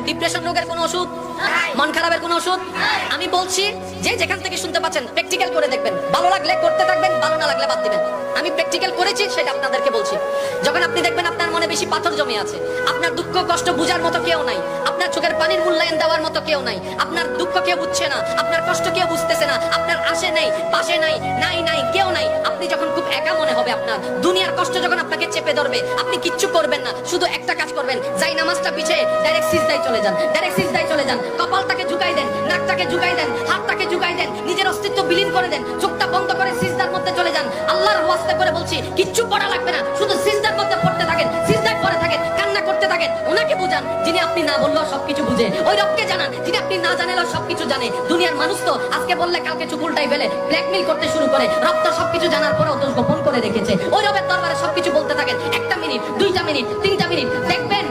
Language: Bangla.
ডিপ্রেশন রোগের কোনো ওষুধ, মন খারাপের কোনো ওষুধ? আমি বলছি যে যেখান থেকে শুনতে পাচ্ছেন প্র্যাকটিক্যাল করে দেখবেন, ভালো লাগলে করতে থাকবেন, ভালো না লাগলে বাদ দিবেন। আমি প্র্যাকটিক্যাল করেছি সেটা আপনাদেরকে বলছি। যখন আপনি দেখবেন আপনার মনে বেশি পাথর জমে আছে, আপনার দুঃখ কষ্ট বুঝার মতো কেউ নাই, আপনার চোখের পানির মূল্যায়ন দেওয়ার মতো কেউ নাই, আপনার দুঃখ কেউ বুঝছে না, আপনার কষ্ট কেউ বুঝতেছে না, আপনার আশে নেই, পাশে নাই, নাই কেউ নাই, আপনি যখন খুব একা মনে হবে, আপনার দুনিয়ার কষ্ট যখন আপনাকে চেপে ধরবে, আপনি কিচ্ছু করবেন না, শুধু একটা কাজ করবেন, যাই নামাজটা পিছিয়ে ডাইরেক্ট সিজদায় চলে যান, ডাইরেক্ট সিজদায় চলে যান, কপালটাকে ঝুঁকাই দেন, নাকটাকে ঝুঁকাই দেন, হাতটাকে ঝুঁকাই দেন, নিজের অস্তিত্ব বিলীন করে দেন, চোখটা বন্ধ করে সিজদার মধ্যে চলে যান। আল্লাহর ওয়াস্তে করে বলছি, কিচ্ছু পড়া লাগবে না, শুধু সিজদার মধ্যে পড়তে থাকেন, সিজদায় পড়ে থাকেন, কান্না করতে থাকেন। ওনাকে বুঝান যিনি আপনি না বললেও সবকিছু বুঝে, ওই রবকে জানান যিনি আপনি না জানালেও সবকিছু জানে। দুনিয়ার মানুষ তো আজকে বললে কালকে চুপ উল্টাই ফেলে, ব্ল্যাকমেইল করতে শুরু করে। রব তো সবকিছু জানার পরেও দোষ গোপন করে রেখেছে। ওই রবের দরবারে সবকিছু বলতে থাকেন, 1 মিনিট, 2 মিনিট, 3 মিনিট, দেখবেন